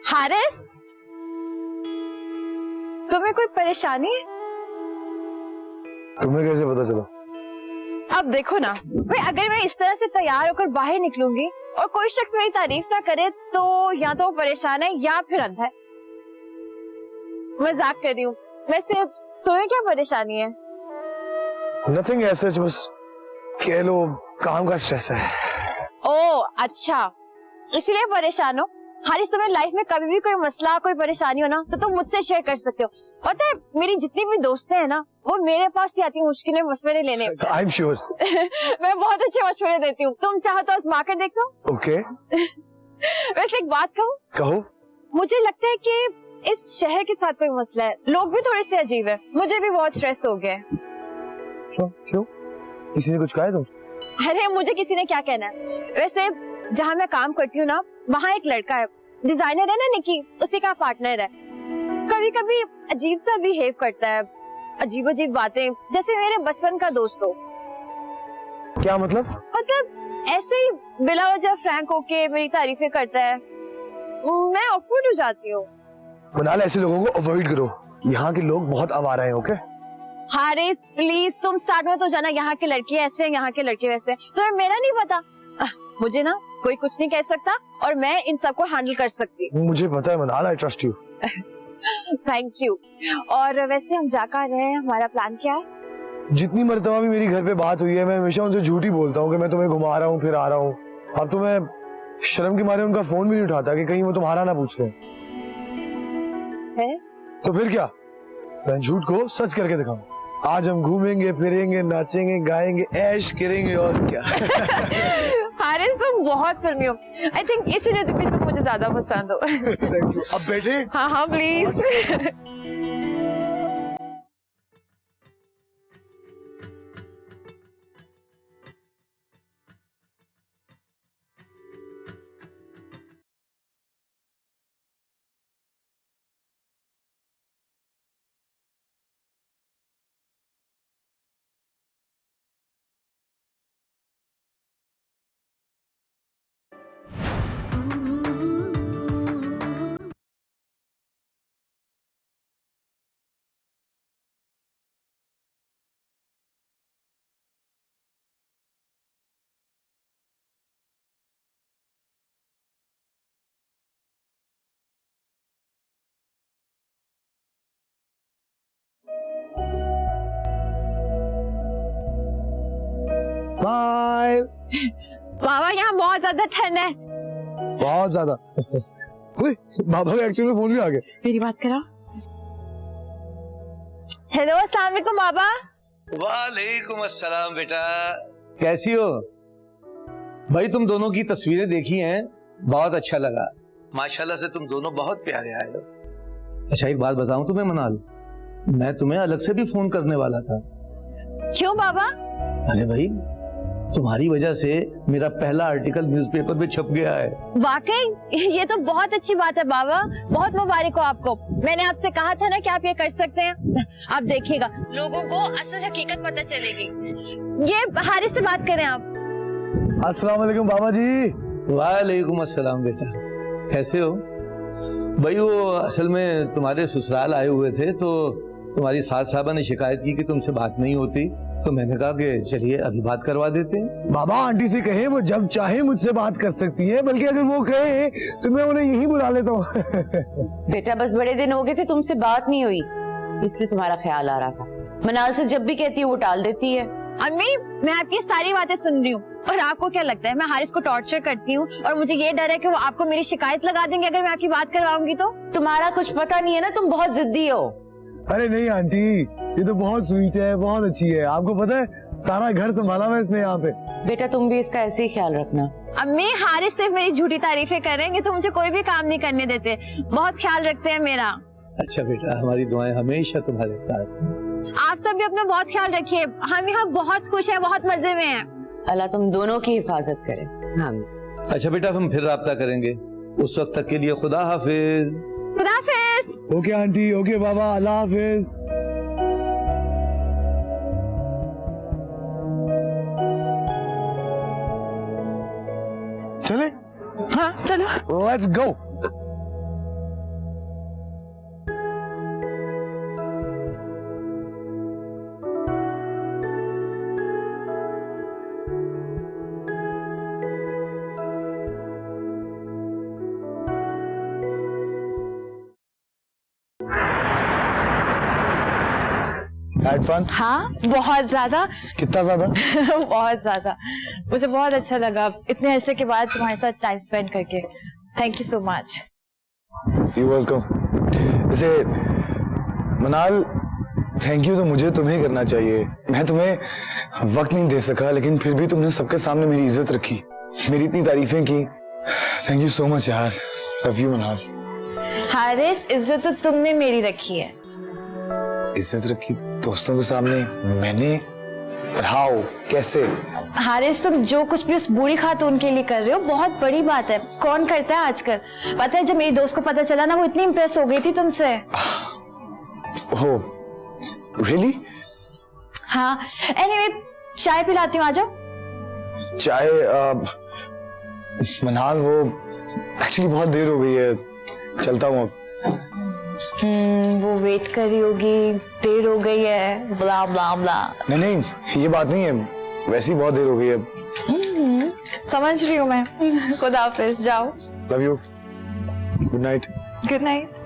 हारिस, तुम्हें कोई परेशानी है? तुम्हें कैसे पता चला? अब देखो ना भाई, अगर मैं इस तरह से तैयार होकर बाहर निकलूंगी और कोई शख्स मेरी तारीफ ना करे तो या तो वो परेशान है या फिर अंधा है। मजाक कर रही हूँ। वैसे तुम्हें क्या परेशानी है? नथिंग ऐसा, बस कह लो काम का स्ट्रेस है। ओ अच्छा, इसीलिए परेशान हो। हारिस, तुम्हें लाइफ में कभी भी कोई मसला कोई परेशानी हो ना तो तुम मुझसे शेयर कर सकते हो। पता है मेरी जितनी भी दोस्तें हैं ना वो मेरे पास ही आती है मुश्किल में मशवरे लेने। I am sure. मैं बहुत अच्छे मशवरे देती हूँ, तुम चाहो तो आजमा कर देख लो। ओके। वैसे एक बात कहूँ? कहो। मुझे लगता है कि इस शहर के साथ कोई मसला है, लोग भी थोड़े से अजीब है, मुझे भी बहुत स्ट्रेस हो गया है। क्यों? किसी ने कुछ कहा है तुम? अरे मुझे किसी ने क्या कहना है। वैसे जहाँ मैं काम करती हूँ ना वहाँ एक लड़का है, डिजाइनर है ना निकी, उसी का पार्टनर है। कभी कभी अजीब सा बिहेव करता है, अजीब अजीब बातें, जैसे मेरे बचपन का दोस्त हो। क्या मतलब? मतलब ऐसे ही बिला वजह फ्रैंक होके मेरी तारीफें करता है, मैं ऑकवर्ड हो जाती हूँ। मनाल, ऐसे लोगों को अवॉइड करो, यहाँ के लोग बहुत आवारा हैं। ओके हारिस प्लीज, तुम स्टार्ट में तो जाना यहाँ के लड़के ऐसे हैं, यहाँ के लड़के वैसे हैं। तुम्हें मेरा नहीं पता? मुझे ना कोई कुछ नहीं कह सकता और मैं इन सबको हैंडल कर सकती। मुझे पता है मनाल, I trust you. Thank you. और वैसे हम जा कर रहे हैं, हमारा प्लान क्या है? जितनी मर्तबा भी मेरी घर पे बात हुई है मैं हमेशा उनसे झूठ ही बोलता हूँ कि मैं तुम्हें घुमा रहा हूँ फिर आ रहा हूँ। अब तो मैं शर्म के मारे उनका फोन भी नहीं उठाता कि कहीं वो तुम्हारा ना पूछ ले। तो फिर क्या, मैं झूठ को सच करके दिखाऊं। आज हम घूमेंगे फिरेंगे नाचेंगे गाएंगे ऐश करेंगे और क्या। हारिस तुम बहुत फिल्मी हो, आई थिंक इसीलिए तुम मुझे ज्यादा पसंद हो। Thank you. अब बैठे? हाँ हाँ प्लीज। बाय। बाबा यहाँ बहुत ज्यादा ठंड है। बहुत ज्यादा। बाबा का एक्चुअली फोन भी आ गया। मेरी बात करो। हेलो अस्सलाम वालेकुम बाबा। वालेकुम अस्सलाम बेटा, कैसी हो? भाई तुम दोनों की तस्वीरें देखी हैं, बहुत अच्छा लगा। माशाल्लाह से तुम दोनों बहुत प्यारे आए हो। अच्छा एक बात बताऊं तुम्हें मनाल, मैं तुम्हें अलग से भी फोन करने वाला था। क्यों बाबा? अरे भाई तुम्हारी वजह से मेरा पहला आर्टिकल न्यूज़पेपर में छप गया है। वाकई ये तो बहुत अच्छी बात है बाबा, बहुत मुबारक हो आपको। मैंने आपसे कहा था ना कि आप ये कर सकते हैं। आप देखिएगा लोगों को असल हकीकत पता चलेगी। ये हारिस से बात करें आप। अस्सलाम वालेकुम बाबा जी। वालेकुम अस्सलाम बेटा, कैसे हो? भाई वो असल में तुम्हारे ससुराल आए हुए थे तो तुम्हारी सास साहबा ने शिकायत की कि तुमसे बात नहीं होती, तो मैंने कहा कि चलिए अभी बात करवा देते हैं। बाबा आंटी से कहे वो जब चाहे मुझसे बात कर सकती है, बल्कि अगर वो कहे तो मैं उन्हें यही बुला लेता हूँ। बेटा बस बड़े दिन हो गए थे तुमसे बात नहीं हुई, इसलिए तुम्हारा ख्याल आ रहा था। मनाल से जब भी कहती है वो टाल देती है। अम्मी मैं आपकी सारी बातें सुन रही हूँ, और आपको क्या लगता है मैं हारिस को टॉर्चर करती हूँ और मुझे ये डर है कि वो आपको मेरी शिकायत लगा देंगे अगर मैं आपकी बात करवाऊंगी तो? तुम्हारा कुछ पता नहीं है ना, तुम बहुत जिद्दी हो। अरे नहीं आंटी, ये तो बहुत स्वीट है, बहुत अच्छी है। आपको पता है सारा घर संभाला हुआ इसने यहाँ पे। बेटा तुम भी इसका ऐसे ही ख्याल रखना। अम्मी हारिस सिर्फ मेरी झूठी तारीफें करेंगे तो मुझे कोई भी काम नहीं करने देते, बहुत ख्याल रखते हैं मेरा। अच्छा बेटा, हमारी दुआएं हमेशा तुम्हारे साथ। आप सब भी अपना बहुत ख्याल रखिए, हम यहाँ बहुत खुश हैं, बहुत मजे में हैं। अल्लाह तुम दोनों की हिफाजत करे। हाँ अच्छा बेटा, हम फिर राब्ता करेंगे, उस वक्त तक के लिए खुदा हाफिज। खुदा हाफिज। ओके आंटी, ओके बाबा, अल्लाह हाफिज। चले? हाँ चलो। Let's go. Had fun? हाँ, बहुत ज्यादा। कितना ज्यादा? बहुत ज्यादा। मुझे बहुत अच्छा लगा इतने अरसे के बाद तुम्हारे साथ टाइम स्पेंड करके। Thank you so much. You welcome. जैसे मनाल, थैंक यू तो मुझे तुम्हें करना चाहिए। मैं तुम्हें वक्त नहीं दे सका, लेकिन फिर भी तुमने सबके सामने मेरी इज्जत रखी, मेरी इतनी तारीफें की। थैंक यू सो मच यार। लव यू मनाल। हारिस, इज्जत तो तुमने मेरी रखी है। इज्जत रखी दोस्तों के सामने मैंने? हाउ, कैसे? हारिस, तुम जो कुछ भी उस बूढ़ी खातून के लिए कर रहे हो बहुत बड़ी बात है। कौन करता है आजकल? पता है जब मेरी दोस्त को पता चला ना, वो इतनी इम्प्रेस हो गई थी तुमसे। हो रियली? हाँ, एनीवे चाय पिलाती हूँ, आ जाओ। चाय? मनाल, वो एक्चुअली बहुत देर हो गई है, चलता हूँ अब। वो वेट कर रही होगी, देर हो गई है, ब्ला ब्ला ब्ला। नहीं नहीं, ये बात नहीं है, वैसे ही बहुत देर हो गई है। समझ रही हूँ मैं। खुदा हाफिज, जाओ। Love you. Good night. Good night.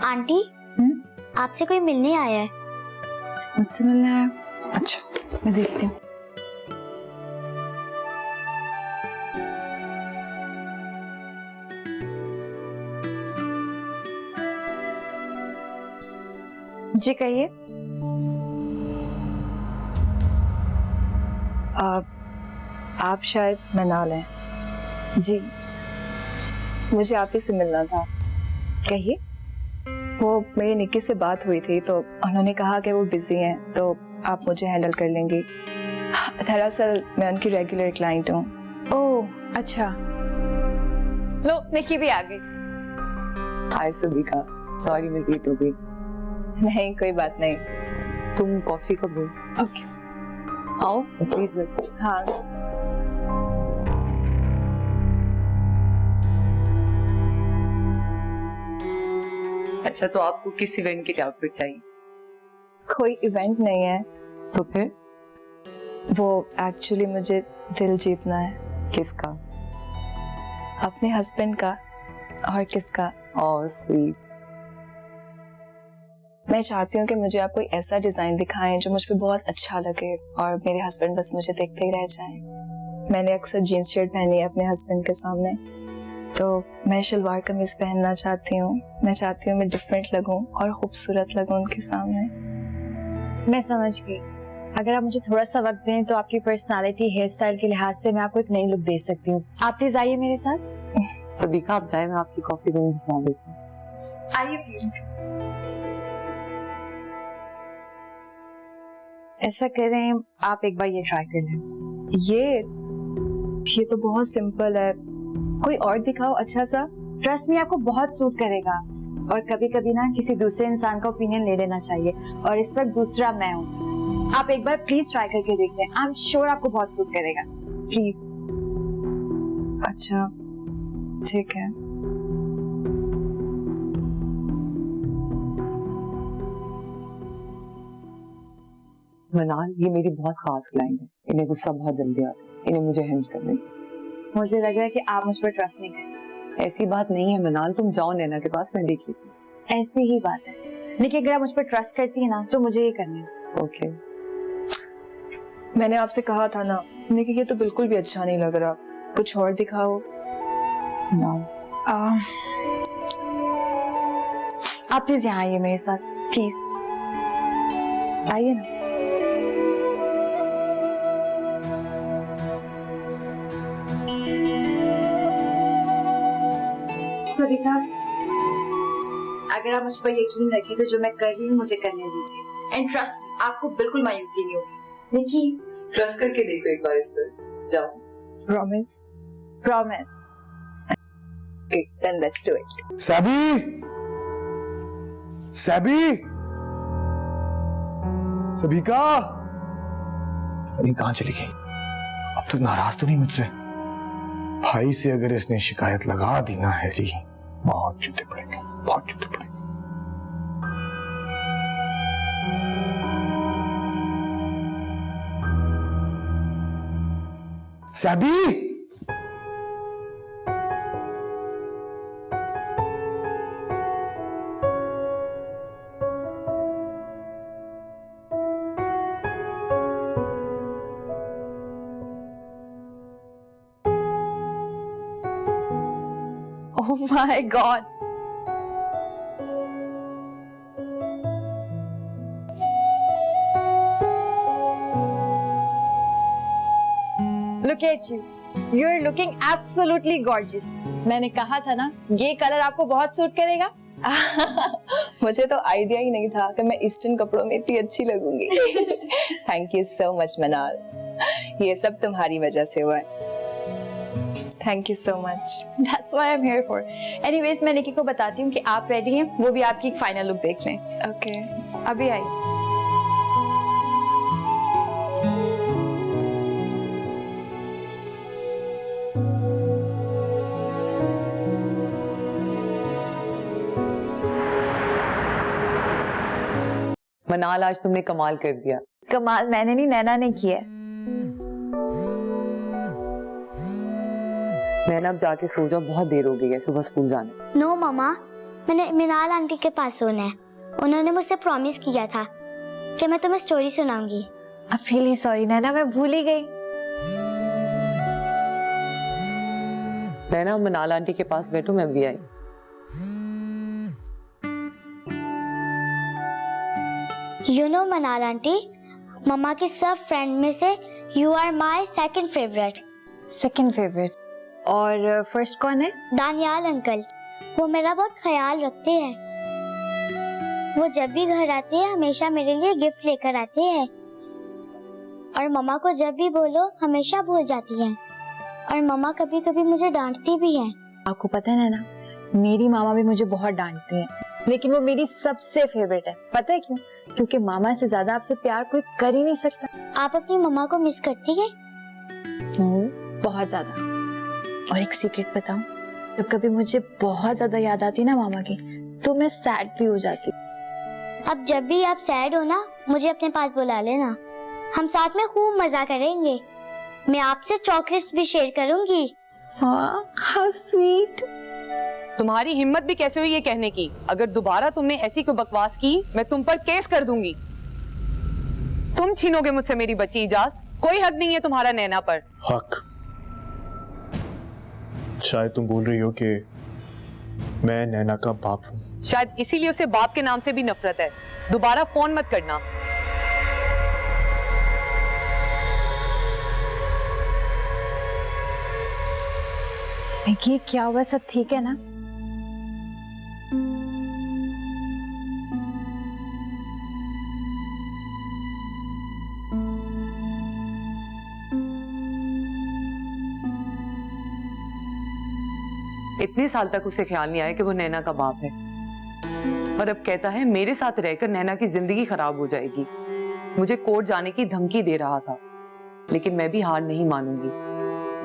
Aunty, आपसे कोई मिलने आया है। मुझसे मिलने आया? अच्छा, मैं देखती हूँ। जी कहिए। आप शायद मनाल हैं। जी मुझे आप ही से मिलना था। कहिए। वो मेरी निक्की से बात हुई थी तो उन्होंने कहा कि वो बिजी हैं, तो आप मुझे हैंडल कर लेंगी। दरअसल मैं उनकी रेगुलर क्लाइंट हूँ। ओह अच्छा। लो, निक्की भी आ गई। हाय सबिका, सॉरी मैं लेट हो गई। नहीं, कोई बात नहीं। तुम कॉफी कब हो? ओके। आओ प्लीज बैठो। हाँ, अच्छा, तो आपको किस इवेंट के लिए आउटफिट चाहिए? कोई इवेंट नहीं है, तो फिर वो एक्चुअली मुझे दिल जीतना है। किसका? अपने हस्बैंड का। और किसका? Oh sweet. मैं चाहती हूँ कि मुझे आप कोई ऐसा डिजाइन दिखाएं जो मुझ पे बहुत अच्छा लगे और मेरे हस्बैंड बस मुझे देखते ही रह जाएं। मैंने अक्सर जीन्स शर्ट पहनी है अपने हस्बैंड के सामने, तो मैं शलवार कमीज पहनना चाहती हूँ। मैं चाहती हूँ मैं डिफरेंट लगूं और खूबसूरत लगूं उनके सामने। मैं समझ गई। अगर आप मुझे थोड़ा सा वक्त दें तो आपकी पर्सनालिटी, हेयर स्टाइल के लिहाज से मैं आपको एक नई लुक दे सकती हूँ। आप प्लीज आइए मेरे साथ। सबिका आप जाए, मैं आपकी कॉफी में बना देती हूँ। आइए प्लीज। ऐसा करें, आप एक बार ये ट्राई कर लें। ये तो बहुत सिंपल है, कोई और दिखाओ अच्छा सा। ट्रस्ट में आपको बहुत सूट करेगा। और कभी कभी ना किसी दूसरे इंसान का ओपिनियन ले लेना चाहिए, और इस वक्त दूसरा मैं हूँ। आप एक बार प्लीज ट्राई करके देख लें, आई एम श्योर आपको बहुत सूट करेगा। प्लीज। अच्छा ठीक है। मनाल, ये मेरी बहुत खास क्लाइंट है, इन्हें गुस्सा बहुत जल्दी आता है, इन्हें मुझे हैंडल करने दो। मुझे लग रहा है कि आप मुझ पर ट्रस्ट नहीं करते। ऐसी बात नहीं है मनाल, तुम जाओ नैना के पास, मैं देख लेती हूँ। ऐसी ही बात है, लेकिन अगर आप मुझ पर ट्रस्ट करती है ना तो मुझे ये करना है। ओके। मैंने आपसे कहा था ना, देखिए ये तो बिल्कुल भी अच्छा नहीं लग रहा, कुछ और दिखाओ। आप प्लीज यहाँ आइए मेरे साथ, प्लीज आइए ना। सबिका, अगर आप मुझ पर यकीन रखी तो जो मैं कर रही हूँ मुझे करने दीजिए। एंड ट्रस्ट मी, आपको बिल्कुल मायूसी नहीं होगी। देखिए, ट्रस्ट करके देखो एक बार इस पर, जाओ। Promise? Promise. Then let's do it. Saby, Saby, Sabika, अरे कहाँ चली गई? अब तक नाराज तो नहीं मुझसे? भाई से अगर इसने शिकायत लगा दी ना हैरी, बहुत जूते पड़ेंगे, बहुत जूते पड़ेंगे। SEBI, Oh my God. Look at you. You're looking absolutely gorgeous. मैंने कहा था ना, ये कलर आपको बहुत सूट करेगा. मुझे तो आइडिया ही नहीं था कि मैं ईस्टर्न कपड़ों में इतनी अच्छी लगूंगी। थैंक यू सो मच मनाल, ये सब तुम्हारी वजह से हुआ है। Thank you so much. That's why I'm here for. Anyways, मैं निकी को बताती हूँ कि आप रेडी हैं, वो भी आपकी एक फाइनल लुक देख लें. ओके अभी आई. मनाल, आज तुमने कमाल कर दिया। कमाल मैंने नहीं, नैना ने किया है. नैना अब जाके सो जाओ, बहुत देर हो गई है सुबह स्कूल जाने। नो मामा, मैंने मिनाल आंटी के पास सोना है। उन्होंने मुझसे प्रॉमिस किया था कि मैं तुम्हें स्टोरी सुनाऊंगी। I'm really sorry नैना, मैं भूल ही गई. नैना, मनाल आंटी के पास बैठो, मैं भी आई। यू नो मनाल आंटी, मम्मा की सब फ्रेंड में से you are my second favourite. Second favourite. और फर्स्ट कौन है? दानियाल अंकल, वो मेरा बहुत ख्याल रखते हैं। वो जब भी घर आते हैं हमेशा मेरे लिए गिफ्ट लेकर आते हैं, और मम्मा को जब भी बोलो हमेशा भूल जाती हैं, और मम्मा कभी कभी मुझे डांटती भी हैं। आपको पता है नैना, मेरी मामा भी मुझे बहुत डांटती हैं, लेकिन वो मेरी सबसे फेवरेट है. पता है क्यों? क्योंकि मामा से ज्यादा आपसे प्यार कोई कर ही नहीं सकता. आप अपनी मम्मा को मिस करती हैं? बहुत ज्यादा. और एक सीक्रेट बताऊं, जब कभी मुझे बहुत ज्यादा याद आती ना मामा की, तो मैं सैड भी हो जाती. अब जब भी आप सैड हो ना, मुझे अपने पास बुला लेना, हम साथ में खूब मजा करेंगे। मैं आपसे चॉकलेट्स भी शेयर करूंगी। हाँ, हाउ स्वीट. तुम्हारी हिम्मत भी कैसे हुई ये कहने की? अगर दोबारा तुमने ऐसी कोई बकवास की, मैं तुम पर केस कर दूंगी। तुम छीनोगे मुझसे मेरी बच्ची इजाज। कोई हक नहीं है तुम्हारा नैना पर। हक? शायद तुम बोल रही हो कि मैं नैना का बाप हूँ। शायद इसीलिए उसे बाप के नाम से भी नफरत है। दोबारा फोन मत करना। ये क्या हुआ? सब ठीक है ना? इतने साल तक उसे ख्याल नहीं आया कि वो नैना का बाप है, और अब कहता है मेरे साथ रहकर नैना की जिंदगी खराब हो जाएगी। मुझे कोर्ट जाने की धमकी दे रहा था, लेकिन मैं भी हार नहीं मानूंगी।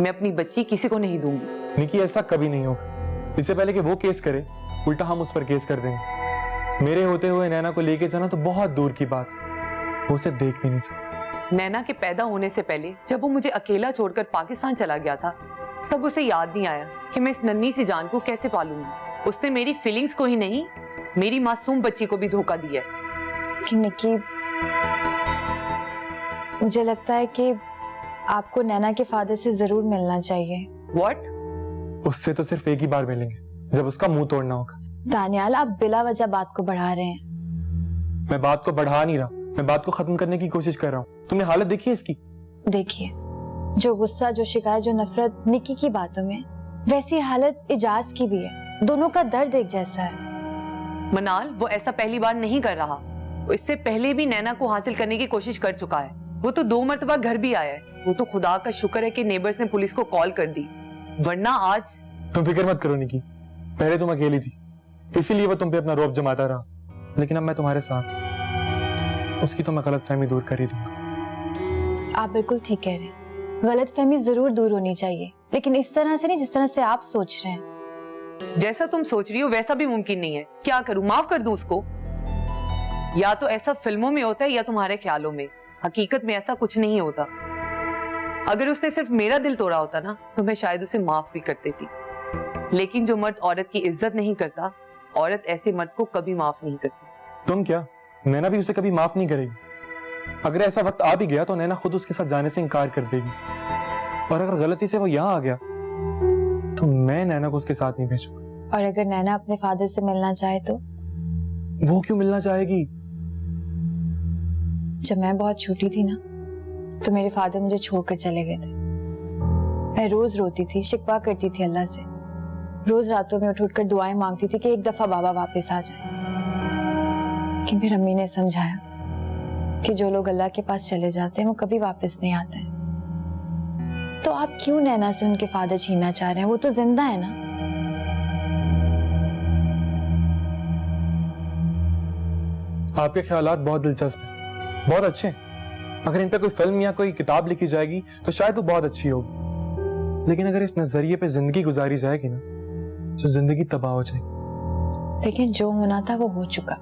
मैं अपनी बच्ची किसी को नहीं दूंगी। निकी, ऐसा कभी नहीं होगा। इससे पहले कि वो केस करे, उल्टा हम उस पर केस कर देंगे। मेरे होते हुए नैना को लेके जाना तो बहुत दूर की बात है, वो उसे देख भी नहीं सकता। नैना के पैदा होने से पहले जब वो मुझे अकेला छोड़कर पाकिस्तान चला गया था, तब उसे याद नहीं आया कि मैं इस नन्ही सी जान को कैसे पालूंगी। उसने मेरी फीलिंग्स को ही नहीं, मेरी मासूम बच्ची को भी धोखा दिया। निकी, मुझे लगता है कि आपको नैना के फादर से जरूर मिलना चाहिए। व्हाट? उससे तो सिर्फ एक ही बार मिलेंगे, जब उसका मुंह तोड़ना होगा। दानियाल, आप बिला वजह बात को बढ़ा रहे हैं। मैं बात को बढ़ा नहीं रहा, मैं बात को खत्म करने की कोशिश कर रहा हूँ। तुमने हालत देखी है इसकी? देखिए, जो गुस्सा, जो शिकायत, जो नफरत निकी की बातों में, वैसी हालत इजाज की भी है। दोनों का दर्द एक जैसा है। मनाल, वो ऐसा पहली बार नहीं कर रहा। वो इससे पहले भी नैना को हासिल करने की कोशिश कर चुका है। वो तो 2 मरतबा घर भी आया है। वो तो खुदा का शुक्र है कि नेबर्स ने पुलिस को कॉल कर दी, वरना आज। तुम फिक्र मत करो निकी, पहले तुम अकेली थी, इसीलिए वो तुम पे अपना रौब जमाता रहा, लेकिन अब मैं तुम्हारे साथ। उसकी तो मैं गलतफहमी दूर कर ही दूंगा। आप बिल्कुल ठीक कह रहे हैं। गलतफहमी जरूर दूर होनी चाहिए, लेकिन इस तरह से नहीं जिस तरह से आप सोच रहे हैं। जैसा तुम सोच रही हो वैसा भी मुमकिन नहीं है। क्या करूं? माफ कर दूं उसको? या तो ऐसा फिल्मों में होता है या तुम्हारे ख्यालों में। हकीकत में ऐसा कुछ नहीं होता। अगर उसने सिर्फ मेरा दिल तोड़ा होता ना तो मैं शायद उसे माफ भी कर देती, लेकिन जो मर्द औरत की इज्जत नहीं करता, औरत ऐसे मर्द को कभी माफ नहीं करती। तुम क्या, नैना भी उसे कभी माफ नहीं करेगी। अगर ऐसा वक्त आ भी गया तो नैना खुद उसके साथ जाने से इनकार कर देगी, और अगर गलती से वो यहाँ आ गया तो मैं नैना को उसके साथ नहीं भेजूंगा। और अगर नैना अपने फादर से मिलना चाहे तो? वो क्यों मिलना चाहेगी? जब मैं बहुत छोटी थी ना तो मेरे फादर मुझे छोड़कर चले गए थे। मैं रोज रोती थी, शिकवा करती थी अल्लाह से। रोज रातों में उठ उठ कर दुआएं मांगती थी कि एक दफा बाबा वापस आ जाए। लेकिन फिर अम्मी ने समझाया कि जो लोग अल्लाह के पास चले जाते हैं वो कभी वापस नहीं आते हैं। तो आप क्यों नैना से उनके फादर छीनना चाह रहे हैं? वो तो जिंदा है ना। आपके ख्यालात बहुत दिलचस्प हैं, बहुत अच्छे हैं। अगर इन पे कोई फिल्म या कोई किताब लिखी जाएगी तो शायद वो बहुत अच्छी होगी, लेकिन अगर इस नजरिए पे जिंदगी गुजारी जाएगी ना तो जिंदगी तबाह हो जाएगी। लेकिन जो होना था वो हो चुका।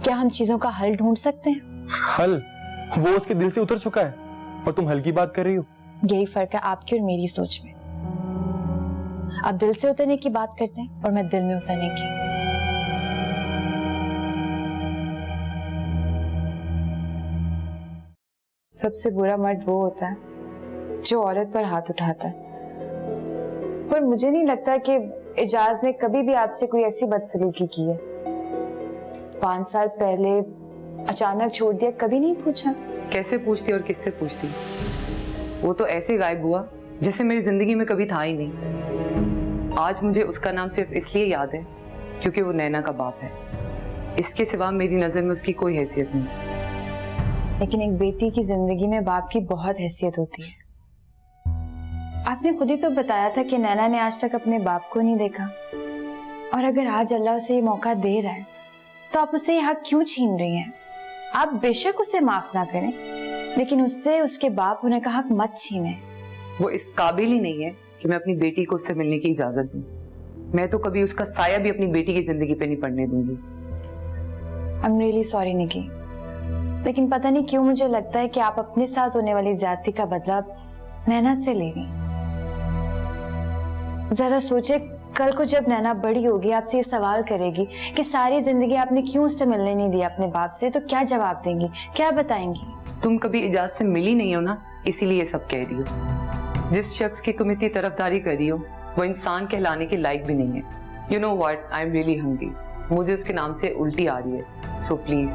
क्या हम चीजों का हल ढूंढ सकते हैं? हल? वो उसके दिल से उतर चुका है और तुम हल की बात कर रही हो। यही फर्क है आपकी और मेरी सोच में। आप दिल से उतरने की बात करते हैं और मैं दिल में उतरने की। सबसे बुरा मर्द वो होता है जो औरत पर हाथ उठाता है। पर मुझे नहीं लगता कि इजाज ने कभी भी आपसे कोई ऐसी बदसलूकी की है। 5 साल पहले अचानक छोड़ दिया, कभी नहीं पूछा? कैसे पूछती और किससे पूछती? वो तो ऐसे गायब हुआ जैसे मेरी जिंदगी में कभी था ही नहीं। आज मुझे उसका नाम सिर्फ इसलिए याद है क्योंकि वो नैना का बाप है। इसके सिवा मेरी नजर में उसकी कोई हैसियत नहीं। लेकिन एक बेटी की जिंदगी में बाप की बहुत हैसियत होती है। आपने खुद ही तो बताया था कि नैना ने आज तक अपने बाप को नहीं देखा, और अगर आज अल्लाह उसे ये मौका दे रहा है तो आप उससे ये हक क्यों छीन रही हैं? आप बेशक उसे माफ ना करें, लेकिन उससे उसके बाप होने का हक मत छीनें। वो इस काबिल ही नहीं है कि मैं अपनी बेटी को उससे मिलने की इजाजत दूं। मैं तो कभी उसका साया भी अपनी बेटी की जिंदगी पे नहीं पड़ने दूंगी। आई एम रियली सॉरी निकी, लेकिन पता नहीं क्यों मुझे लगता है कि आप अपने साथ होने वाली ज्यादती का बदला नैना से ले रही। जरा सोचे, कल को जब नैना बड़ी होगी आपसे ये सवाल करेगी कि सारी जिंदगी आपने क्यों उससे मिलने नहीं दिया अपने बाप से, तो क्या जवाब देंगी, क्या बताएंगी? तुम कभी इजाज से मिली नहीं हो ना, इसीलिए ये सब कह रही हो। जिस शख्स की तुम इतनी तरफदारी कर रही हो वो इंसान कहलाने के लायक भी नहीं है। You know what, I am really hungry. मुझे उसके नाम से उल्टी आ रही है, सो प्लीज।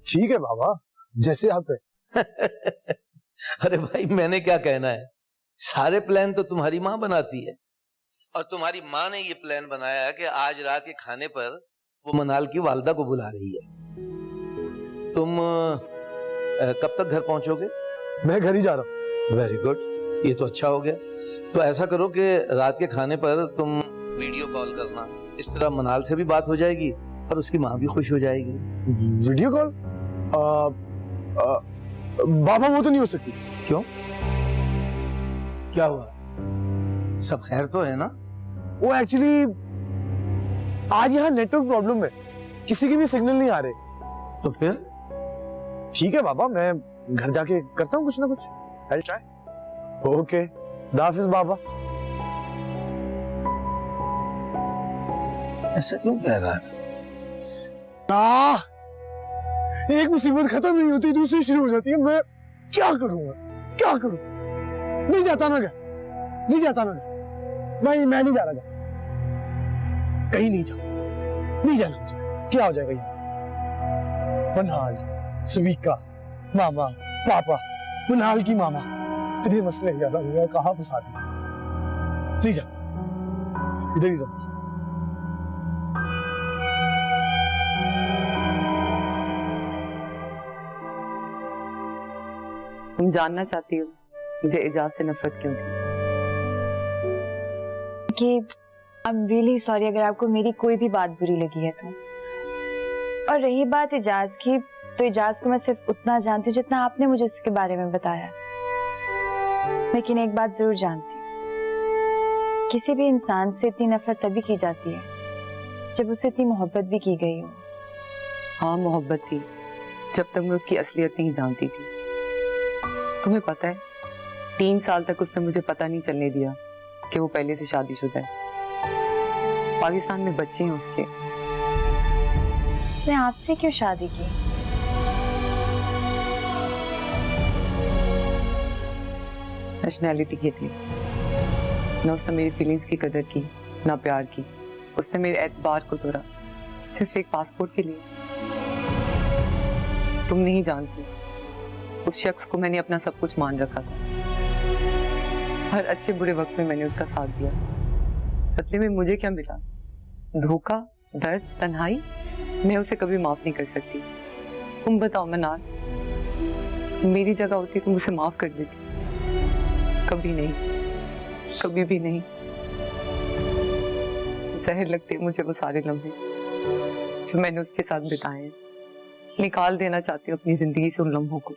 ठीक है बाबा, जैसे आप है। अरे भाई, मैंने क्या कहना है, सारे प्लान तो तुम्हारी माँ बनाती है, और तुम्हारी माँ ने ये प्लान बनाया है कि आज रात के खाने पर वो मनाल की वालदा को बुला रही है। तुम कब तक घर पहुंचोगे? मैं घर ही जा रहा हूँ। वेरी गुड, ये तो अच्छा हो गया। तो ऐसा करो कि रात के खाने पर तुम वीडियो कॉल करना, इस तरह मनाल से भी बात हो जाएगी और उसकी माँ भी खुश हो जाएगी। Video call? बाबा वो तो नहीं हो सकती। क्यों, क्या हुआ? सब खैर तो है ना? वो एक्चुअली आज यहाँ नेटवर्क प्रॉब्लम है, किसी के भी सिग्नल नहीं आ रहे। तो फिर ठीक है बाबा, मैं घर जाके करता हूँ कुछ ना कुछ। I'll try. ओके, दाफिज बाबा। ऐसा क्यों कह रहा था? एक मुसीबत खत्म नहीं होती दूसरी शुरू हो जाती है। मैं क्या करूंगा, क्या करूं? नहीं जाता मैं घर, नहीं जाता मैं घर। मैं नहीं जा रहा घर, कहीं नहीं जाऊं, नहीं जाना मुझे। क्या हो जाएगा यहाँ? मनाल, सवीका, मामा, पापा, मनाल की मामा, इतने मसले यार कहाँ फंसा दी। नहीं जाता, इधर ही रहूंगा। तुम जानना चाहती हो मुझे इजाज से नफरत क्यों थी? कि आई एम रियली सॉरी अगर आपको मेरी कोई भी बात बुरी लगी है तो। और रही बात इजाज की, तो इजाज को मैं सिर्फ उतना जानती हूँ जितना आपने मुझे उसके बारे में बताया। लेकिन एक बात जरूर जानती हूँ किसी भी इंसान से इतनी नफरत तभी की जाती है जब उससे इतनी मोहब्बत भी की गई हो। हाँ, मोहब्बत थी, जब तक मैं उसकी असलियत नहीं जानती थी। तुम्हें पता है, 3 साल तक उसने मुझे पता नहीं चलने दिया कि वो पहले से शादीशुदा है। पाकिस्तान में बच्चे हैं उसके। उसने आपसे क्यों शादी की? नेशनैलिटी के लिए। ना उसने मेरी फीलिंग्स की कदर की, ना प्यार की। उसने मेरे एतबार को तोड़ा सिर्फ एक पासपोर्ट के लिए। तुम नहीं जानती, उस शख्स को मैंने अपना सब कुछ मान रखा था। हर अच्छे बुरे वक्त में मैंने उसका साथ दिया। बदले में मुझे क्या मिला? धोखा, दर्द, तन्हाई। मैं उसे कभी माफ नहीं कर सकती। तुम बताओ मनाल, मेरी जगह होती तुम उसे माफ कर देती? कभी नहीं, कभी भी नहीं। जहर लगते हैं मुझे वो सारे लम्हे जो मैंने उसके साथ बिताए हैं। निकाल देना चाहती हूँ अपनी जिंदगी से उन लम्हों को।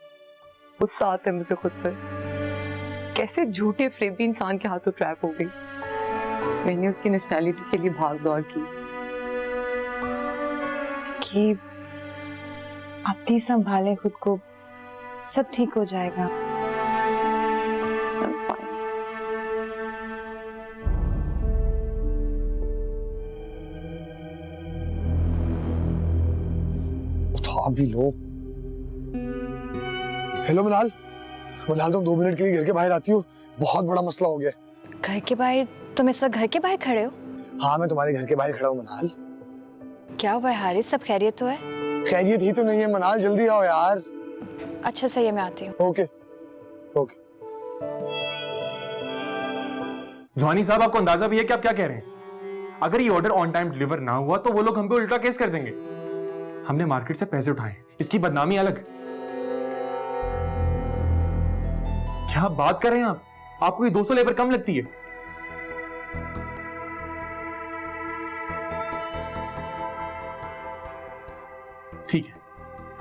गुस्सा आता है मुझे खुद पर, कैसे झूठे फ्रेबी इंसान के हाथों ट्रैप हो गई। मैंने उसकी नेशनैलिटी के लिए भाग दौड़ की। कि आप प्लीज संभालें खुद को, सब ठीक हो जाएगा। I'm fine. उठा भी लो। हेलो मनाल, मनाल तुम 2 मिनट के लिए घर के बाहर आती हो? बहुत बड़ा मसला हो गया। घर के बाहर? तुम इस वक्त घर के बाहर खड़े हो? हाँ, मैं तुम्हारे घर के बाहर खड़ा हूँ मनाल। क्या हुआ है हारिस, सब खैरियत तो है? खैरियत ही तो नहीं है मनाल, जल्दी आओ यार। अच्छा सही है, मैं आती हूँ। Okay okay. जॉनी साहब, आपको अंदाजा भी है कि आप क्या कह रहे हैं? अगर ये ऑर्डर ऑन टाइम डिलीवर ना हुआ तो वो लोग हम पे उल्टा केस कर देंगे। हमने मार्केट से पैसे उठाए, इसकी बदनामी अलग। क्या बात कर रहे हैं आप? आपको ये 200 लेबर कम लगती है? ठीक है,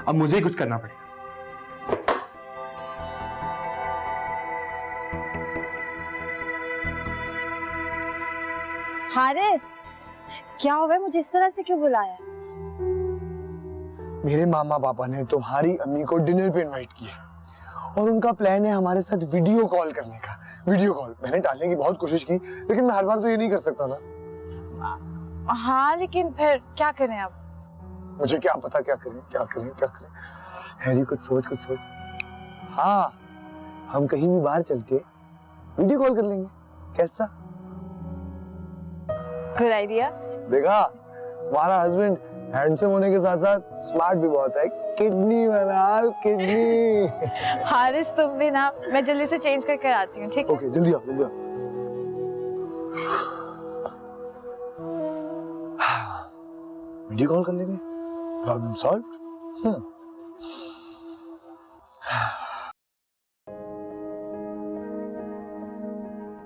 अब मुझे ही कुछ करना पड़ेगा। हारिस, क्या हुआ है? मुझे इस तरह से क्यों बुलाया? मेरे मामा पापा ने तुम्हारी अम्मी को डिनर पे इनवाइट किया और उनका प्लान है हमारे साथ वीडियो कॉल करने का। वीडियो कॉल मैंने टालने की बहुत कोशिश की, लेकिन मैं हर बार तो ये नहीं कर सकता ना। हाँ, लेकिन फिर क्या करें अब? मुझे क्या पता क्या करें क्या करें क्या करें। हैरी, कुछ सोच कुछ सोच। हाँ, हम कहीं भी बाहर चल के वीडियो कॉल कर लेंगे, कैसा? Good idea. देखा, तुम्हारा हस्बैंड हैंडसम होने के साथ साथ स्मार्ट भी बहुत है। किडनी मनाल, किडनी। हारिस तुम भी ना, मैं जल्दी से चेंज करके आती हूँ, ठीक है? ओके, जल्दी आओ जल्दी आओ। वीडियो कॉल कर लेंगे, प्रॉब्लम सॉल्व।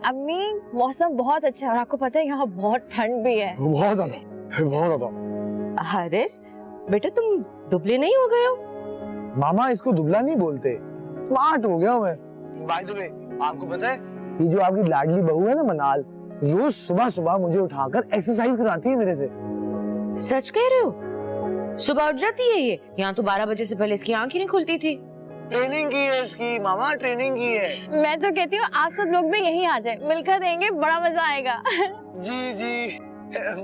अम्मी, मौसम बहुत अच्छा है और आपको पता है यहाँ बहुत ठंड भी है। बहुत ज्यादा, बहुत ज्यादा। हारिस बेटा, तुम दुबले नहीं हो गए हो? मामा, इसको दुबला नहीं बोलते, स्मार्ट हो गया मैं। बाय द वे, आपको पता है ये जो आपकी लाडली बहू है ना मनाल, रोज सुबह सुबह मुझे उठाकर एक्सरसाइज कराती है मेरे से। सच कह रहे हो? सुबह उठ जाती है ये? यहाँ तो 12 बजे से पहले इसकी आंख ही नहीं खुलती थी। ट्रेनिंग की है इसकी मामा, ट्रेनिंग की है। मैं तो कहती हूँ आप सब लोग भी यहीं आ जाए, मिलकर देंगे, बड़ा मजा आएगा। जी जी,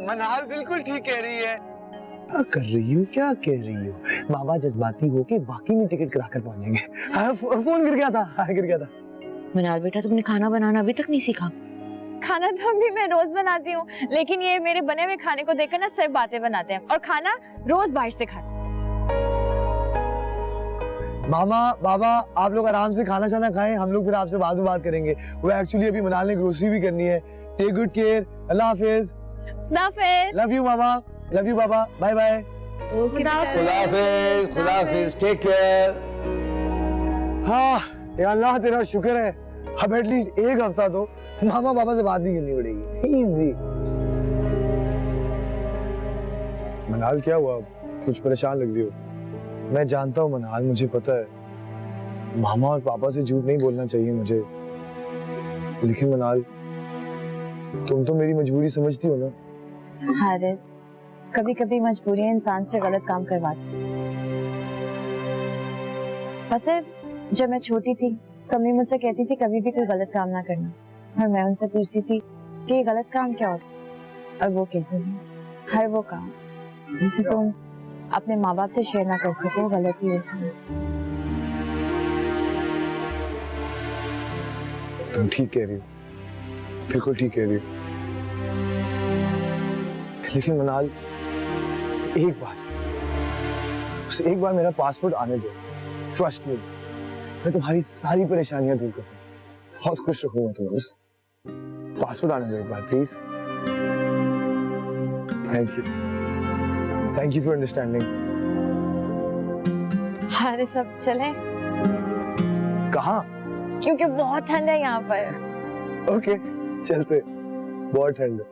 मनाल बिल्कुल ठीक कह रही है। क्या कर रही हो, क्या कह रही हो? बाबा जज्बाती होके वाकई में टिकट कराकर पहुंचेंगे। फोन गिर गया था, गिर गया था। मनाल बेटा, तुमने खाना बनाना अभी तक नहीं सीखा? खाना तो अभी मैं रोज बनाती हूँ, लेकिन ये मेरे बने हुए खाने को देखकर ना सिर्फ बातें बनाते हैं और खाना रोज बाहर से खाते हैं। मामा, बाबा, आप लोग आराम से खाना शाना खाएं, हम लोग फिर आपसे बाद में बात करेंगे। वो एक्चुअली अभी मनाल ने ग्रोसरी भी करनी है। टेक गुड केयर, अल्लाह हाफिज। Love you mama, love you बाबा, बाय बाय। खुदा हाफिज, टेक केयर। हाँ या अल्लाह, तेरा शुक्र है, अब एटलीस्ट एक हफ्ता तो मामा पापा से बात नहीं करनी पड़ेगी। इजी। मनाल, क्या हुआ? कुछ परेशान लग रही हो? मैं जानता हूँ मनाल, मुझे पता है मामा और पापा से झूठ नहीं बोलना चाहिए मुझे, लेकिन मनाल, मैं तुम्हें सच बता रहा हूँ, मैं तुम्हें बहुत प्यार करता हूँ। मैं जानता हूँ मनाल, मुझे पता है मामा और पापा से झूठ नहीं बोलना चाहिए मुझे, लेकिन मनाल, मैं तुम्हें बहुत प्यार करता हूँ। तुम तो मेरी मजबूरी समझती हो ना। हारिस, कभी कभी मजबूरी इंसान से गलत काम करवाती। पता है, जब मैं छोटी थी तो अम्मी मुझसे कहती थी कभी भी कोई गलत काम ना करना, और मैं उनसे पूछती थी कि ये गलत काम क्या होता, और वो कहती थी हर वो काम जिसे तुम अपने माँ बाप से शेयर ना कर सको गलत ही होता है। तुम ठीक कह रही हो, बिल्कुल ठीक कह रही हो। लेकिन मनाल, एक बार मेरा पासपोर्ट आने दो। ट्रस्ट मी, मैं तुम्हारी सारी परेशानियां दूर करूंगा, बहुत खुश रखूंगा तुम्हें। बस पासपोर्ट आने दो एक बार please. Thank you for understanding. Haris, सब चले? कहाँ? क्योंकि बहुत ठंड है यहाँ पर। ओके, चलते। बहुत ठंड है।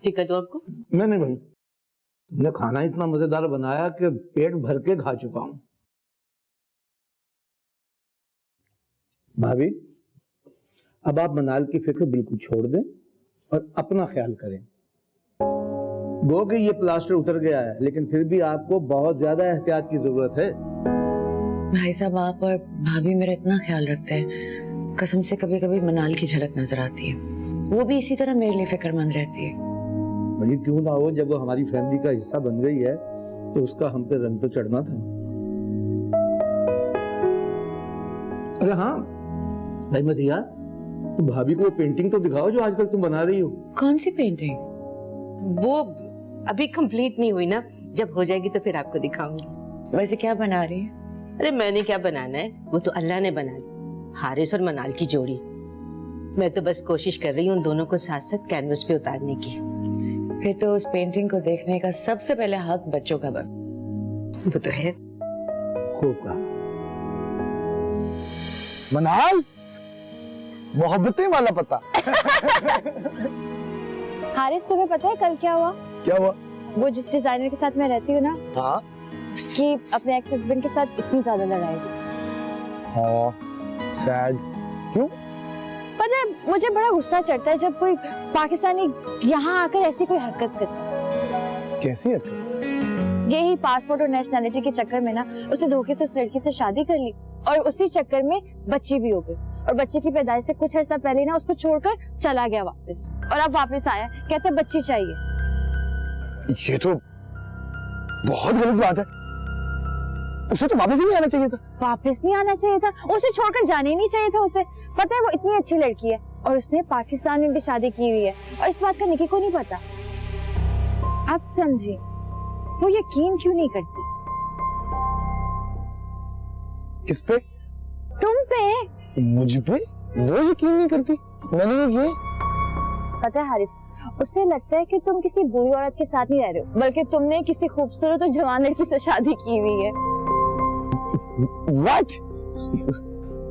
ठीक है तो आपको? नहीं भाई, तुमने खाना इतना मजेदार बनाया कि पेट भर के खा चुका हूं। भाभी, अब आप मनाल की फिक्र बिल्कुल छोड़ दें और अपना ख्याल करें। गो कि ये प्लास्टर उतर गया है, लेकिन फिर भी आपको बहुत ज्यादा एहतियात की जरूरत है। भाई साहब, आप और भाभी मेरा इतना ख्याल रखते हैं, कसम से कभी कभी मनाल की झलक नजर आती है। वो भी इसी तरह मेरे लिए फिक्रमंद रहती है। भाई क्यों ना हो, जब वो हमारी फैमिली का हिस्सा बन गई है तो उसका हम पे रंग तो चढ़ना था। अरे हाँ भाई मदिया, तुम भाभी को वो पेंटिंग तो दिखाओ जो आजकल तुम बना रही हो। कौन सी पेंटिंग? वो अभी कंप्लीट नहीं हुई ना, जब हो जाएगी तो फिर आपको दिखाऊंगी। वैसे क्या बना रही है? अरे मैंने क्या बनाना है, वो तो अल्लाह ने बना दी, हारिस और मनाल की जोड़ी। मैं तो बस कोशिश कर रही हूँ उन दोनों को साथ साथ कैनवस पे उतारने की। फिर तो उस पेंटिंग को देखने का सबसे पहले हक बच्चों का बन। वो तो है। खूब कहा। मनाल, मोहब्बतें वाला पता। हारिस, तुम्हें पता है कल क्या हुआ? क्या हुआ? वो जिस डिजाइनर के साथ मैं रहती हूँ ना, हाँ, उसकी अपने एक्स हस्बैंड के साथ इतनी ज्यादा लड़ाई हुई। हाँ, सैड। क्यों? पता है, मुझे बड़ा गुस्सा चढ़ता है जब कोई पाकिस्तानी यहाँ आकर ऐसी कोई हरकत करता है। कैसी हरकत? यही पासपोर्ट और नेशनैलिटी के चक्कर में ना उसने धोखे से उस लड़की से शादी कर ली, और उसी चक्कर में बच्ची भी हो गई, और बच्चे की पैदाइश से कुछ अर्सा पहले ना उसको छोड़कर चला गया वापस, और अब वापस आया, कहता है बच्ची चाहिए। ये तो बहुत गलत बात है। उसे तो वापस ही नहीं आना चाहिए था। वापस नहीं आना चाहिए था, उसे छोड़कर जाने ही नहीं चाहिए था उसे। पता है, वो इतनी अच्छी लड़की है और उसने पाकिस्तान में भी शादी की हुई है, और इस बात का निकी को नहीं पता। आप समझिए, वो यकीन क्यों नहीं करती? किस पे? तुम पे। मुझ पे? वो यकीन नहीं करती। मैंने तो किया। पता है हारिस, उसे लगता है कि तुम किसी बुरी औरत के साथ नहीं रह रहे हो, बल्कि तुमने किसी खूबसूरत और जवान लड़की से शादी की हुई है। What?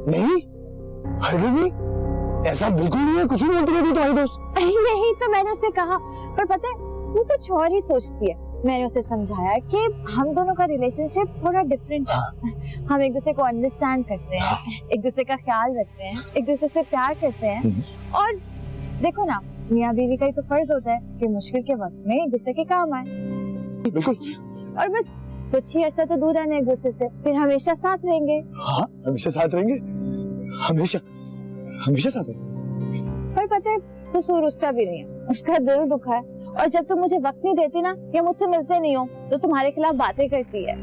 नहीं, हरगिज़ नहीं, ऐसा बिल्कुल नहीं है। कुछ भी बोलती रहती है तुम्हारी दोस्त। यही तो मैंने उसे कहा, पर पता है वो कुछ और ही सोचती है। मैंने उसे समझाया कि हम दोनों का रिलेशनशिप थोड़ा डिफरेंट है। हम एक दूसरे को अंडरस्टैंड करते हैं, एक दूसरे का ख्याल रखते हैं, एक दूसरे से प्यार करते हैं, और देखो ना, मियाँ बीवी का ही तो फर्ज होता है कि मुश्किल के वक्त में एक दूसरे के काम आए। बिल्कुल। और बस कुछ ही ऐसा तो दूर रहना एक दूसरे से, फिर हमेशा साथ रहेंगे। हाँ, हमेशा साथ रहेंगे, हमेशा हमेशा साथ रहेंगे। पर पता है, कसूर उसका भी नहीं है, उसका दिल दुखा है, और जब तुम मुझे वक्त नहीं देती ना, या मुझसे मिलते नहीं हो, तो तुम्हारे खिलाफ बातें करती है।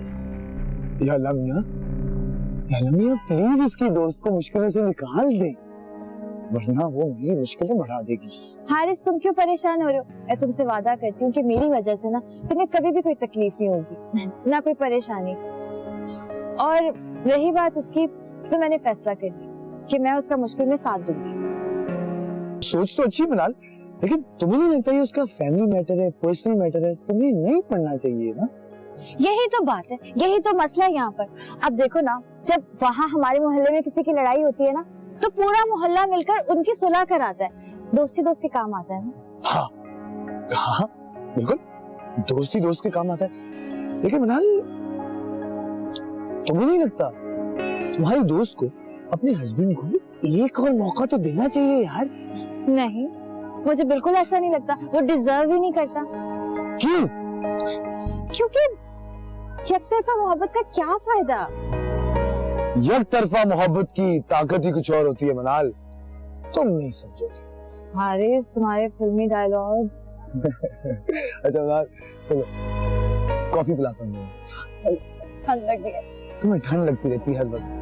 या अल्लाह मियाँ, प्लीज इसकी दोस्त को मुश्किलों से निकाल दे, वरना वो मेरी मुश्किलें बढ़ा देगी। हारिस, तुम क्यों परेशान हो रहे हो? मैं तुमसे वादा करती हूँ कि मेरी वजह से ना तुम्हें कभी भी कोई तकलीफ नहीं होगी, ना कोई परेशानी। और रही बात उसकी, तो मैंने फैसला कर लिया कि मैं उसका मुश्किल में साथ दूंगी। सोच तो अच्छी मनाल, लेकिन तुम्हें नहीं लगता ये उसका फैमिली मैटर है, पर्सनल मैटर है, तुम्हें नहीं पढ़ना चाहिए ना? यही तो बात है, यही तो मसला है यहाँ पर। अब देखो ना, जब वहाँ हमारे मोहल्ले में किसी की लड़ाई होती है ना, तो पूरा मोहल्ला मिलकर उनकी सुलह कराता है। दोस्ती दोस्त के काम आता है ना। हाँ, हाँ, बिल्कुल दोस्त ही दोस्त के काम आता है। लेकिन मनाल, तुम्हें नहीं लगता तुम्हारी दोस्त को अपने हस्बैंड को एक और मौका तो देना चाहिए यार? नहीं, मुझे बिल्कुल ऐसा नहीं लगता। वो डिजर्व ही नहीं करता। क्यों? क्योंकि एक तरफा मोहब्बत का क्या फायदा? एक तरफा मोहब्बत की ताकत ही कुछ और होती है मनाल, तुम नहीं समझोगे। हारिस, तुम्हारे फिल्मी डायलॉग्स। अच्छा मनाल, चलो कॉफी पिलाता हूँ। ठंड लग गई है। तुम्हें ठंड लगती रहती है हर वक्त।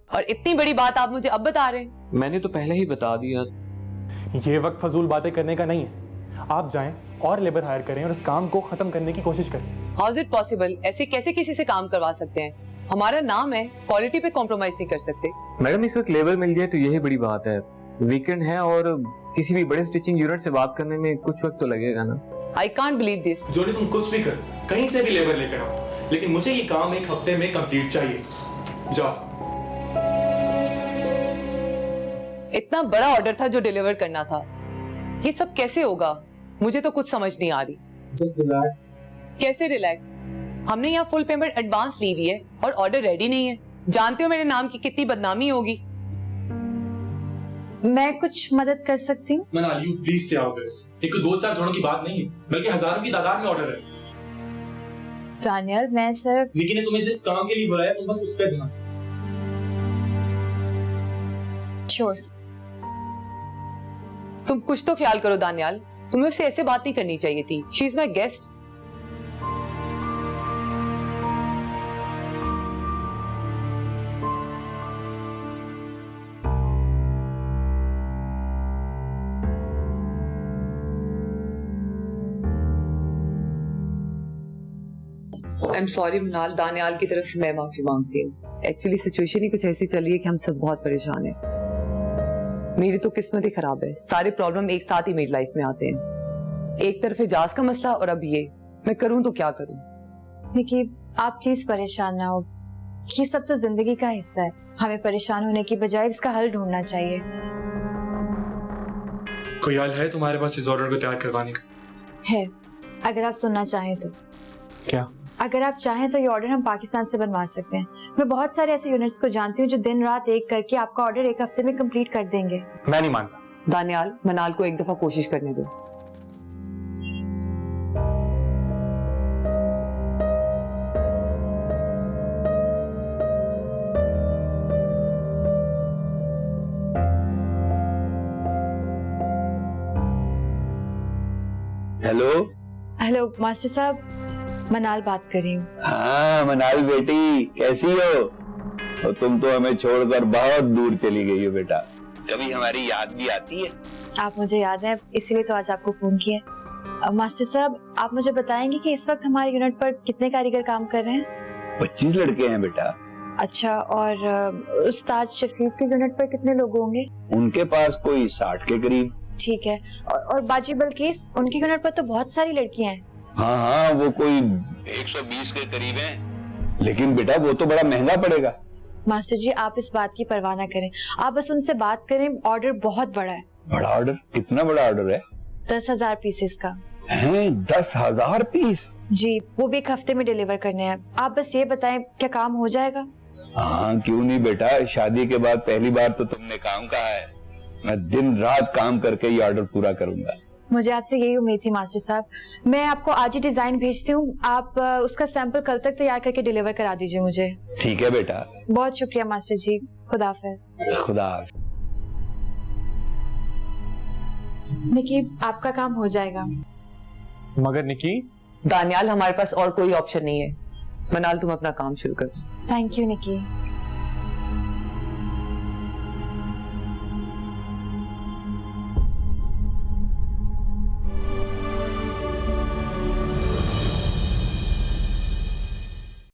और इतनी बड़ी बात आप मुझे अब बता रहे हैं? मैंने तो पहले ही बता दिया। ये वक्त फजूल बातें करने का नहीं है। आप जाएं और लेबर हायर करें और इस काम को खत्म करने की कोशिश करें। How is it possible? ऐसे कैसे किसी से काम करवा सकते हैं? हमारा नाम है, क्वालिटी पे कॉम्प्रोमाइज नहीं कर सकते। मैडम इस वक्त लेबर मिल जाए तो यही बड़ी बात है। वीकेंड है और किसी भी बड़े स्टिचिंग यूनिट से बात करने में कुछ वक्त तो लगेगा ना। I can't believe this. जो नहीं, तुम कुछ भी कर, कहीं से भी लेबर लेकर आओ, लेकिन मुझे ये काम 1 हफ्ते में कंप्लीट चाहिए। जाओ। इतना बड़ा ऑर्डर था जो डिलीवर करना था, ये सब कैसे होगा? मुझे तो कुछ समझ नहीं आ रही। Just relax. कैसे रिलैक्स? हमने यहाँ फुल पेमेंट एडवांस ली हुई है और ऑर्डर रेडी नहीं है। जानते हो मेरे नाम की कितनी बदनामी होगी। मैं कुछ मदद कर सकती हूँ? मनाल, you please stay out this. एक 2-4 जोड़ों की बात नहीं है, बल्कि हजारों की तादाद में ऑर्डर है। दानियल, मैं सिर्फ निकी ने तुम्हें जिस काम के लिए बुलाया तुम बस उस पे ध्यान। श्योर। तुम कुछ तो ख्याल करो दानियाल, तुम्हें उससे ऐसे बात नहीं करनी चाहिए थी। She is my guest. I am sorry मनाल, दानियाल की तरफ से मैं माफी मांगती हूँ। एक्चुअली सिचुएशन ही कुछ ऐसी चल रही है कि हम सब बहुत परेशान हैं। मेरी तो किस्मत ही खराब है। सारे प्रॉब्लम एक साथ ही मेरी लाइफ में आते हैं। एक तरफ इजाज का मसला और अब ये। मैं करूँ तो क्या करूँ? देखिए, आप प्लीज परेशान ना हो। ये सब तो जिंदगी का हिस्सा है। हमें परेशान होने की बजाय इसका हल ढूंढना चाहिए। कोई हल है तुम्हारे पास इस ऑर्डर को तैयार करवाने का? है, अगर आप सुनना चाहें तो। क्या? अगर आप चाहें तो ये ऑर्डर हम पाकिस्तान से बनवा सकते हैं। मैं बहुत सारे ऐसे यूनिट्स को जानती हूँ जो दिन रात एक करके आपका ऑर्डर 1 हफ्ते में कंप्लीट कर देंगे। मैं नहीं मानता। दानियाल, मनाल को एक दफा कोशिश करने दो। हेलो। हेलो मास्टर साहब, मनाल बात कर रही हूँ। हाँ मनाल बेटी, कैसी हो? और तुम तो हमें छोड़कर बहुत दूर चली गई हो बेटा। कभी हमारी याद भी आती है? आप मुझे याद है, इसीलिए तो आज आपको फोन किया। मास्टर साहब, आप मुझे बताएंगे कि इस वक्त हमारे यूनिट पर कितने कारीगर काम कर रहे हैं? 25 लड़के हैं बेटा। अच्छा, और उस्ताद शफीक के यूनिट पर कितने लोग होंगे? उनके पास कोई 60 के करीब। ठीक है। और बाजी बल्किस, उनके यूनिट पर तो बहुत सारी लड़कियां हैं। हाँ हाँ, वो कोई 120 के करीब हैं। लेकिन बेटा वो तो बड़ा महंगा पड़ेगा। मास्टर जी, आप इस बात की परवाह ना करें, आप बस उनसे बात करें। ऑर्डर बहुत बड़ा है। बड़ा ऑर्डर? कितना बड़ा ऑर्डर है? 10,000 पीसेस का है। 10,000 पीस? जी, वो भी 1 हफ्ते में डिलीवर करने हैं। आप बस ये बताएं, क्या काम हो जाएगा? हाँ क्यों नहीं बेटा, शादी के बाद पहली बार तो तुमने काम कहा है। मैं दिन रात काम करके ये ऑर्डर पूरा करूंगा। मुझे आपसे यही उम्मीद थी मास्टर साहब। मैं आपको आज ही डिजाइन भेजती हूँ, आप उसका सैंपल कल तक तैयार करके डिलीवर करा दीजिए मुझे। ठीक है बेटा। बहुत शुक्रिया मास्टर जी, खुदा हाफिज। खुदा हाफिज। निकी, आपका काम हो जाएगा। मगर निकी, दानियाल, हमारे पास और कोई ऑप्शन नहीं है। मनाल, तुम अपना काम शुरू करो। Thank you Nikki.